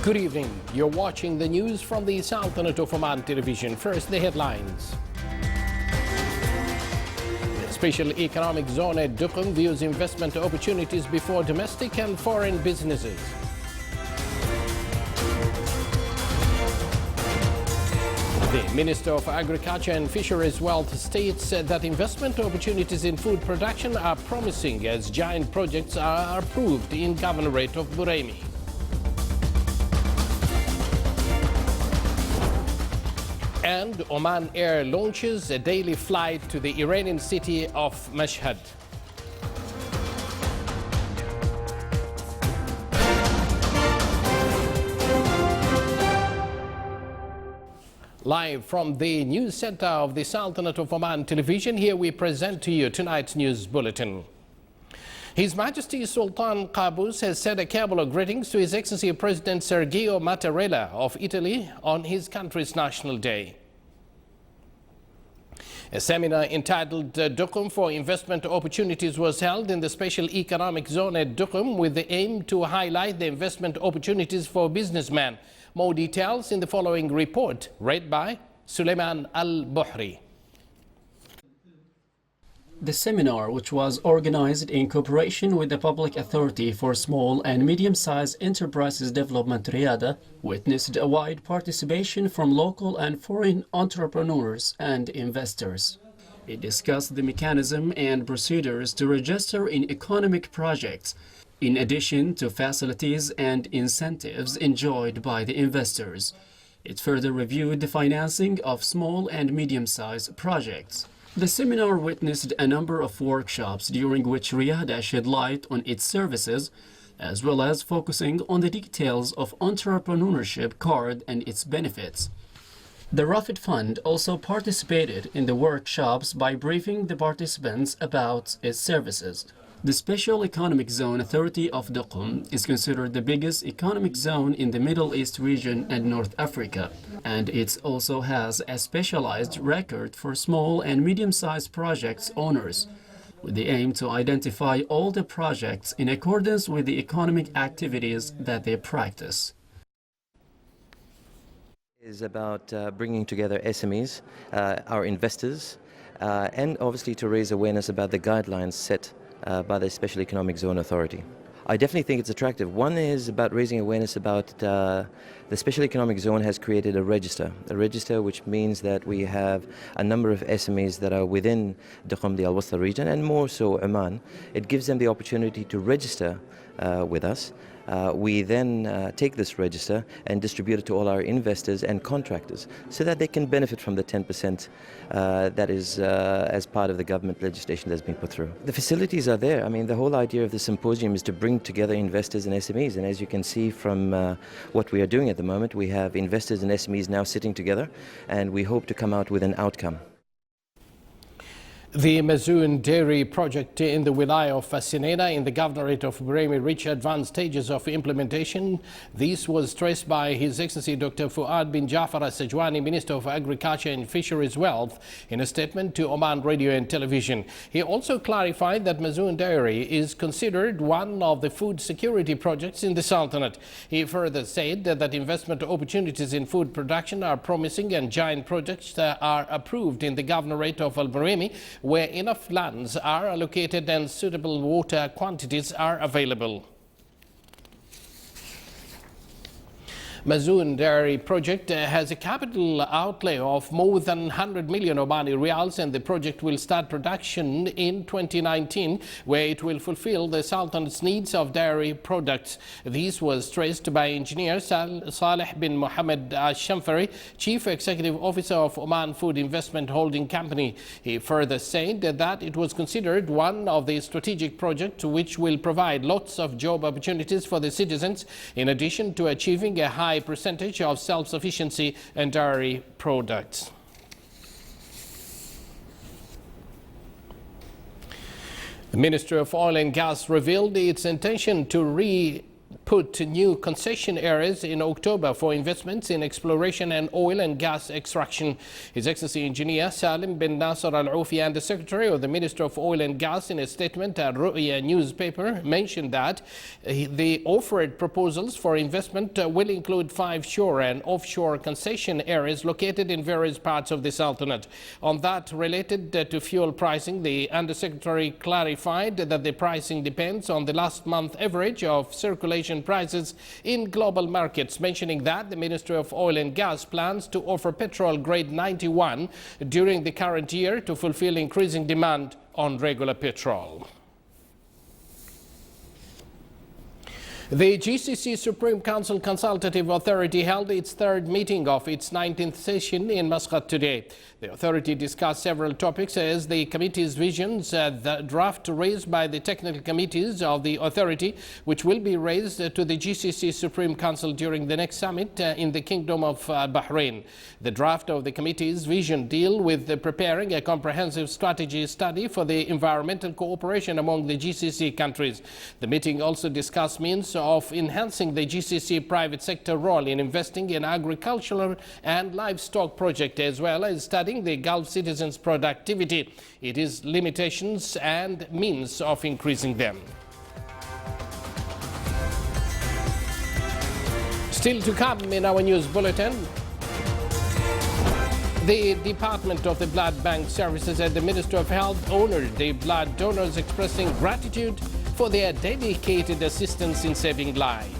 Good evening. You're watching the news from the Sultanate of Oman television. First, the headlines. The Special Economic Zone at Duqm views investment opportunities before domestic and foreign businesses. The Minister of Agriculture and Fisheries Wealth states that investment opportunities in food production are promising as giant projects are approved in Governorate of Buraymi. And Oman Air launches a daily flight to the Iranian city of Mashhad. Live from the news center of the Sultanate of Oman television, here we present to you tonight's news bulletin. His Majesty Sultan Qaboos has sent a cable of greetings to His Excellency President Sergio Mattarella of Italy on his country's National Day. A seminar entitled Duqm for Investment Opportunities was held in the Special Economic Zone at Duqm with the aim to highlight the investment opportunities for businessmen. More details in the following report, read by Suleiman Al-Buhri. The seminar, which was organized in cooperation with the Public Authority for Small and Medium-Sized Enterprises Development Riyadh, witnessed a wide participation from local and foreign entrepreneurs and investors. It discussed the mechanism and procedures to register in economic projects, in addition to facilities and incentives enjoyed by the investors. It further reviewed the financing of small and medium-sized projects. The seminar witnessed a number of workshops during which Riyadh shed light on its services, as well as focusing on the details of entrepreneurship card and its benefits. The Rafid Fund also participated in the workshops by briefing the participants about its services. The Special Economic Zone Authority of Duqm is considered the biggest economic zone in the Middle East region and North Africa, and it also has a specialized record for small and medium-sized projects owners, with the aim to identify all the projects in accordance with the economic activities that they practice. Is about bringing together SMEs, our investors, and obviously to raise awareness about the guidelines set by the Special Economic Zone Authority. I definitely think it's attractive. One is about raising awareness about the Special Economic Zone has created a register which means that we have a number of SMEs that are within Duqm, the Al-Wasta region, and more so Oman. It gives them the opportunity to register with us. We then take this register and distribute it to all our investors and contractors so that they can benefit from the 10% that is as part of the government legislation that's been put through. The facilities are there. I mean, the whole idea of the symposium is to bring together investors and SMEs, and as you can see from what we are doing at the moment, we have investors and SMEs now sitting together, and we hope to come out with an outcome. The Mazoon Dairy project in the Wilaya of Sinena in the Governorate of Buraymi reached advanced stages of implementation. This was stressed by His Excellency Dr. Fuad bin Jafar Al-Sajwani, Minister of Agriculture and Fisheries Wealth, in a statement to Oman Radio and Television. He also clarified that Mazoon Dairy is considered one of the food security projects in the Sultanate. He further said that investment opportunities in food production are promising and giant projects are approved in the Governorate of Al-Buraymi, where enough lands are allocated and suitable water quantities are available. Mazoon Dairy project has a capital outlay of more than 100 million Omani Riyals, and the project will start production in 2019, where it will fulfill the Sultanate's needs of dairy products. This was stressed by engineer Saleh bin Mohammed Al-Shamfari, Chief Executive Officer of Oman Food Investment Holding Company. He further said that it was considered one of the strategic projects which will provide lots of job opportunities for the citizens, in addition to achieving a high percentage of self-sufficiency in dairy products. The Ministry of Oil and Gas revealed its intention to put new concession areas in October for investments in exploration and oil and gas extraction. His Excellency Engineer Salim bin Nasser Al Oufi and the Secretary of the Minister of Oil and Gas in a statement at Ru'ya newspaper mentioned that the offered proposals for investment will include 5 shore and offshore concession areas located in various parts of the Sultanate. On that related to fuel pricing, the Undersecretary clarified that the pricing depends on the last month average of circulation prices in global markets, mentioning that the Ministry of Oil and Gas plans to offer petrol grade 91 during the current year to fulfill increasing demand on regular petrol. The GCC Supreme Council Consultative Authority held its third meeting of its 19th session in Muscat today. The authority discussed several topics as the committee's visions, the draft raised by the technical committees of the authority, which will be raised to the GCC Supreme Council during the next summit in the Kingdom of Bahrain. The draft of the committee's vision deal with preparing a comprehensive strategy study for the environmental cooperation among the GCC countries. The meeting also discussed means of enhancing the GCC private sector role in investing in agricultural and livestock projects, as well as studying the Gulf citizens' productivity, its limitations and means of increasing them. Still to come in our news bulletin, the Department of the Blood Bank Services and the Ministry of Health honored the blood donors, expressing gratitude for their dedicated assistance in saving lives.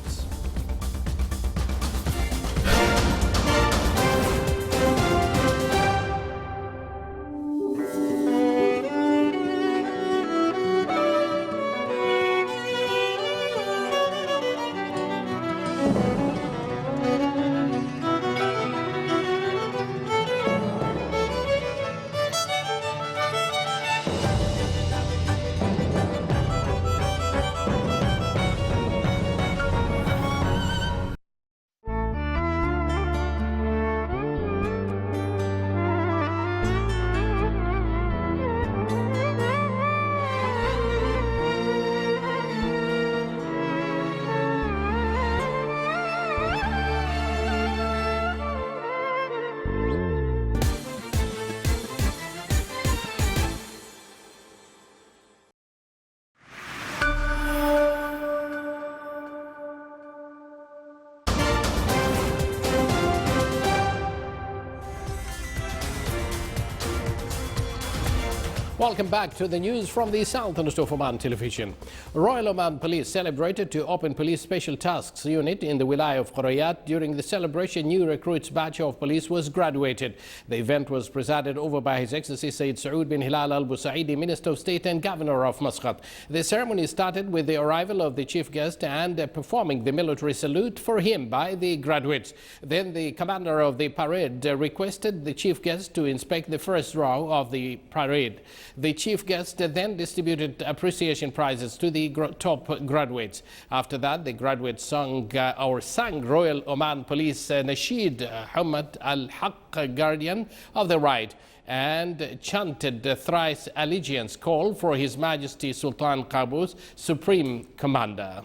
Welcome back to the news from the Sultanate of Oman television. Royal Oman Police celebrated to open Police Special Tasks Unit in the Wilaya of Qurayat. During the celebration, new recruits batch of police was graduated. The event was presided over by His Excellency Sayyid Saud bin Hilal Al Busaidi, Minister of State and Governor of Muscat. The ceremony started with the arrival of the chief guest and performing the military salute for him by the graduates. Then the commander of the parade requested the chief guest to inspect the first row of the parade. The chief guest then distributed appreciation prizes to the top graduates. After that, the graduates sang Royal Oman Police Nasheed Hamad Al-Haq, Guardian of the Right, and chanted the thrice allegiance call for His Majesty Sultan Qaboos, Supreme Commander.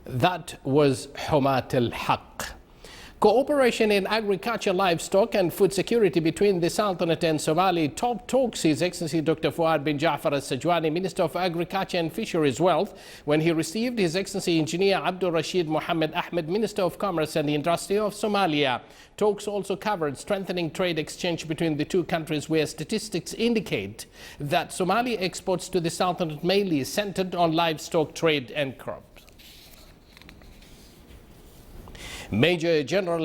That was Humat al-Haq. Cooperation in agriculture, livestock and food security between the Sultanate and Somali top talks His Excellency Dr. Fuad bin Jafar al-Sajwani, Minister of Agriculture and Fisheries Wealth, when he received His Excellency Engineer Abdul Rashid Mohammed Ahmed, Minister of Commerce and Industry of Somalia. Talks also covered strengthening trade exchange between the two countries, where statistics indicate that Somali exports to the Sultanate mainly centered on livestock trade and crops. Major General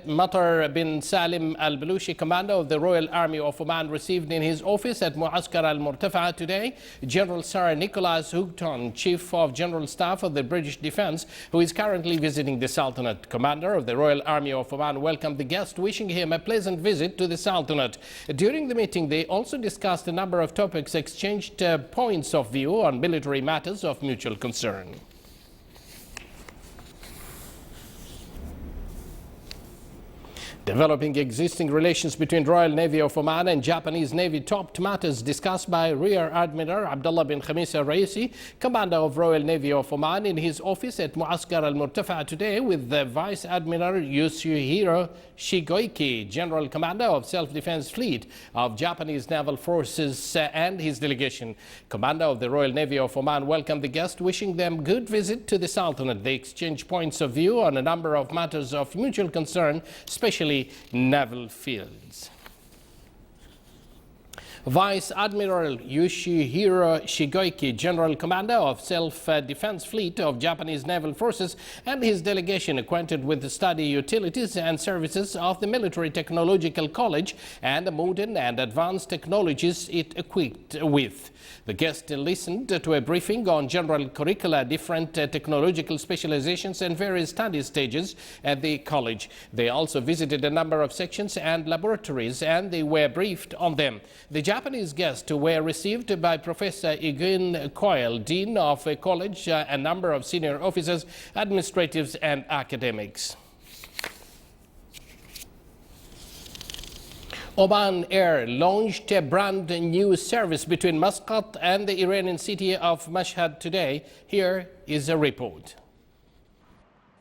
Matar bin Salim al-Balushi, Commander of the Royal Army of Oman, received in his office at Muaskar al-Murtafa today General Sir Nicholas Houghton, Chief of General Staff of the British Defence, who is currently visiting the Sultanate. Commander of the Royal Army of Oman welcomed the guest, wishing him a pleasant visit to the Sultanate. During the meeting, they also discussed a number of topics, exchanged points of view on military matters of mutual concern. Developing existing relations between Royal Navy of Oman and Japanese Navy topped matters discussed by Rear Admiral Abdullah bin Khamis al-Raisi, Commander of Royal Navy of Oman, in his office at Muaskar al-Murtafa today with the Vice Admiral Yoshihiro Shigeoki, General Commander of Self-Defense Fleet of Japanese Naval Forces, and his delegation. Commander of the Royal Navy of Oman welcomed the guests, wishing them good visit to the Sultanate. They exchanged points of view on a number of matters of mutual concern, especially naval fields. Vice Admiral Yoshihiro Shigeoki, General Commander of Self-Defense Fleet of Japanese Naval Forces, and his delegation acquainted with the study utilities and services of the Military Technological College and the modern and advanced technologies it equipped with. The guest listened to a briefing on general curricula, different technological specializations and various study stages at the college. They also visited a number of sections and laboratories, and they were briefed on them. The Japanese guests were received by Professor Eugene Coyle, Dean of the college, a number of senior officers, administratives and academics. Oman Air launched a brand new service between Muscat and the Iranian city of Mashhad today. Here is a report.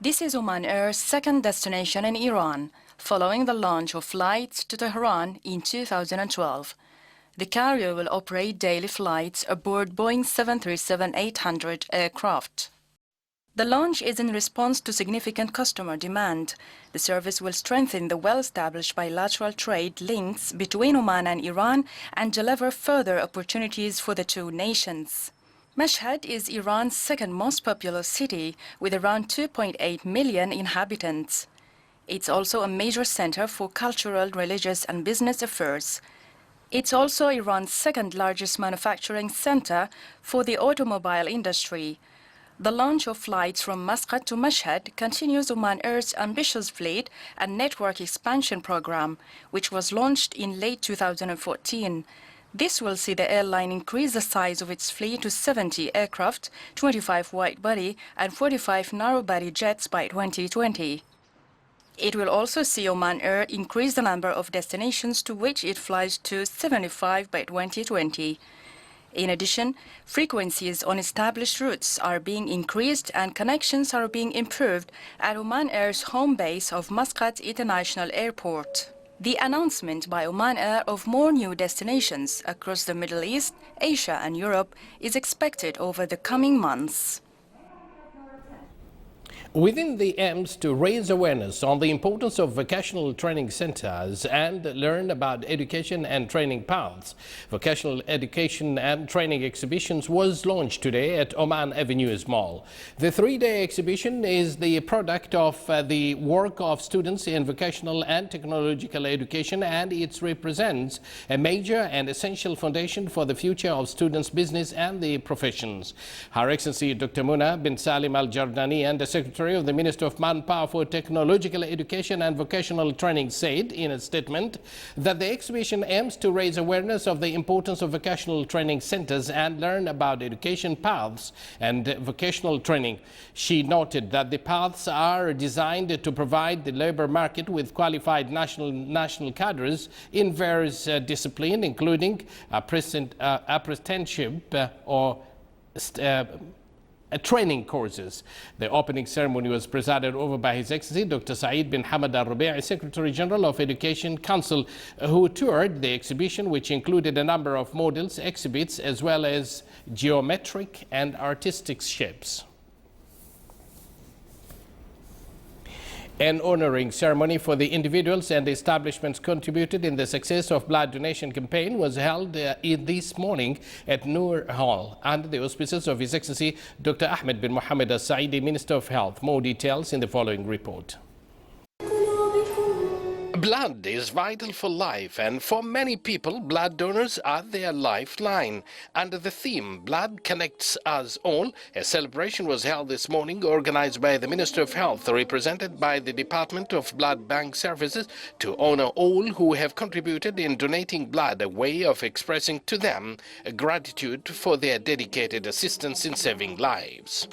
This is Oman Air's second destination in Iran, following the launch of flights to Tehran in 2012. The carrier will operate daily flights aboard Boeing 737-800 aircraft. The launch is in response to significant customer demand. The service will strengthen the well-established bilateral trade links between Oman and Iran and deliver further opportunities for the two nations. Mashhad is Iran's second most populous city, with around 2.8 million inhabitants. It's also a major center for cultural, religious and business affairs. It's also Iran's second largest manufacturing center for the automobile industry. The launch of flights from Muscat to Mashhad continues Oman Air's ambitious fleet and network expansion program, which was launched in late 2014. This will see the airline increase the size of its fleet to 70 aircraft, 25 wide-body and 45 narrow-body jets by 2020. It will also see Oman Air increase the number of destinations to which it flies to 75 by 2020. In addition, frequencies on established routes are being increased and connections are being improved at Oman Air's home base of Muscat International Airport. The announcement by Oman Air of more new destinations across the Middle East, Asia and Europe is expected over the coming months. Within the aims to raise awareness on the importance of vocational training centers and learn about education and training paths, vocational education and training exhibitions was launched today at Oman Avenues Mall. The three-day exhibition is the product of the work of students in vocational and technological education, and it represents a major and essential foundation for the future of students' business and the professions. Her Excellency Dr. Muna bin Salim Al-Jardani and the Secretary of the Minister of Manpower for Technological Education and Vocational Training said in a statement that the exhibition aims to raise awareness of the importance of vocational training centers and learn about education paths and vocational training. She noted that the paths are designed to provide the labor market with qualified national cadres in various disciplines, including apprenticeship or training courses. The opening ceremony was presided over by His Excellency Dr. Saeed bin Hamad Al-Rubi'i, Secretary General of Education Council, who toured the exhibition, which included a number of models, exhibits, as well as geometric and artistic shapes. An honoring ceremony for the individuals and establishments contributed in the success of blood donation campaign was held this morning at Noor Hall under the auspices of His Excellency Dr. Ahmed bin Mohammed Al-Saidi, Minister of Health. More details in the following report. Blood is vital for life, and for many people, blood donors are their lifeline. Under the theme, Blood Connects Us All, a celebration was held this morning organized by the Minister of Health, represented by the Department of Blood Bank Services, to honor all who have contributed in donating blood, a way of expressing to them gratitude for their dedicated assistance in saving lives.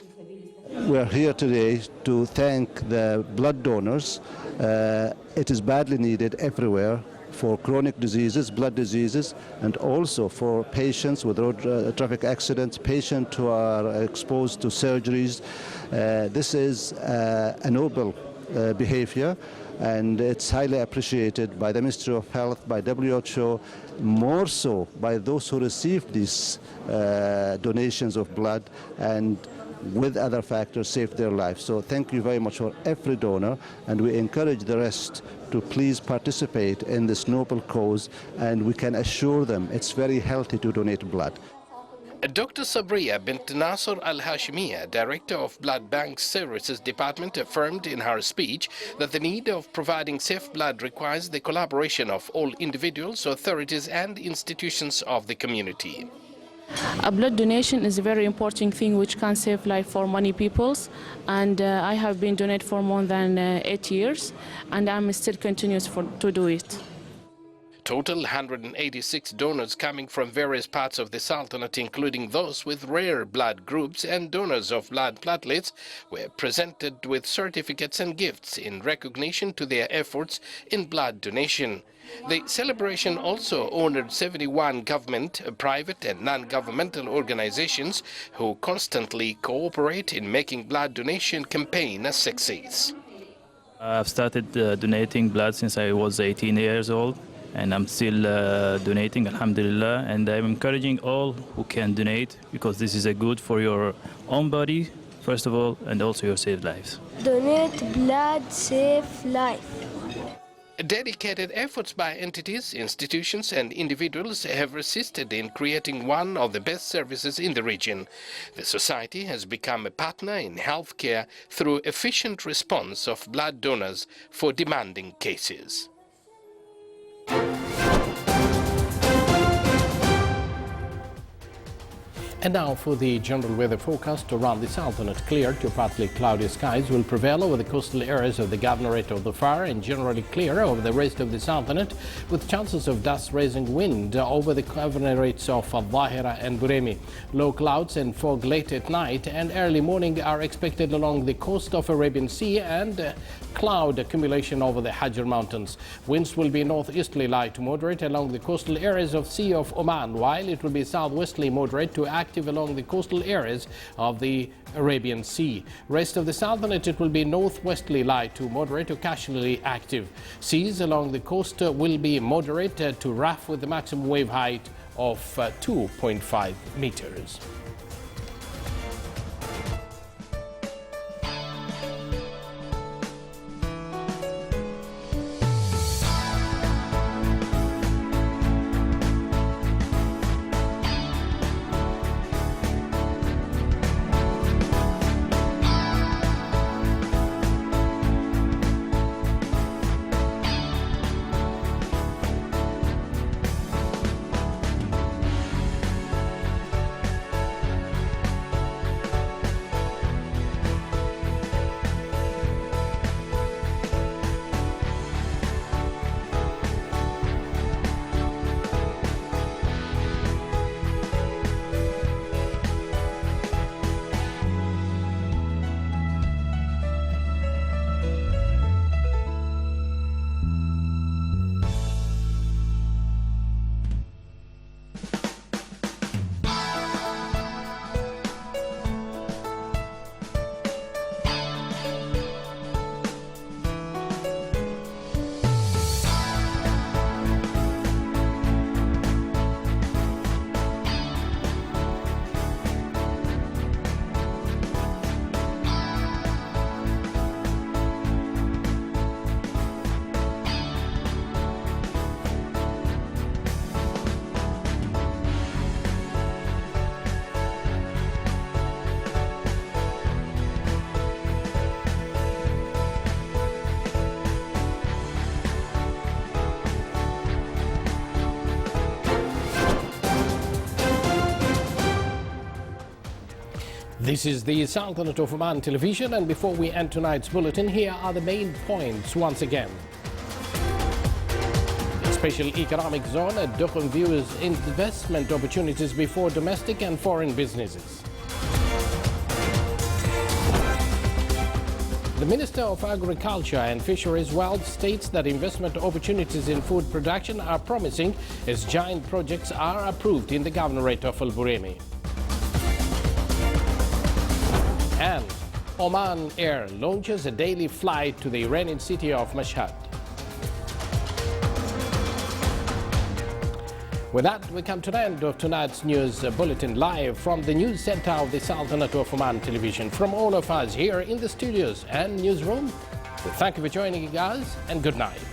We're here today to thank the blood donors. It is badly needed everywhere for chronic diseases, blood diseases, and also for patients with road traffic accidents, patients who are exposed to surgeries. This is a noble behavior, and it's highly appreciated by the Ministry of Health, by WHO, more so by those who receive these donations of blood and with other factors save their lives. So thank you very much for every donor, and we encourage the rest to please participate in this noble cause, and we can assure them it's very healthy to donate blood. Dr. Sabriya bint Nasser Al-Hashimiya, Director of Blood Bank Services Department, affirmed in her speech that the need of providing safe blood requires the collaboration of all individuals, authorities and institutions of the community. A blood donation is a very important thing which can save life for many people, and I have been donated for more than 8 years, and I'm still continuous to do it. Total 186 donors coming from various parts of the Sultanate, including those with rare blood groups and donors of blood platelets, were presented with certificates and gifts in recognition to their efforts in blood donation. The celebration also honored 71 government, private and non-governmental organizations who constantly cooperate in making blood donation campaign a success. I've started donating blood since I was 18 years old, and I'm still donating, alhamdulillah, and I'm encouraging all who can donate, because this is a good for your own body, first of all, and also your saved lives. Donate blood, save life. Dedicated efforts by entities, institutions and individuals have assisted in creating one of the best services in the region. The society has become a partner in healthcare through efficient response of blood donors for demanding cases. And now for the general weather forecast around the Sultanate. Clear to partly cloudy skies will prevail over the coastal areas of the Governorate of the Far, and generally clear over the rest of the Sultanate, with chances of dust-raising wind over the governorates of Al-Dhahira and Buremi. Low clouds and fog late at night and early morning are expected along the coast of Arabian Sea, and cloud accumulation over the Hajar Mountains. Winds will be northeasterly light to moderate along the coastal areas of Sea of Oman, while it will be southwesterly moderate to active along the coastal areas of the Arabian Sea. Rest of the Sultanate, it will be northwesterly light to moderate, occasionally active. Seas along the coast will be moderate to rough with the maximum wave height of 2.5 meters. This is the Sultanate of Oman television, and before we end tonight's bulletin, here are the main points once again. The Special Economic Zone at Duqm views investment opportunities before domestic and foreign businesses. The Minister of Agriculture and Fisheries Wealth states that investment opportunities in food production are promising as giant projects are approved in the governorate of Al-Buremi. And Oman Air launches a daily flight to the Iranian city of Mashhad. With that, we come to the end of tonight's news bulletin, live from the news center of the Sultanate of Oman Television. From all of us here in the studios and newsroom, we thank you for joining us and good night.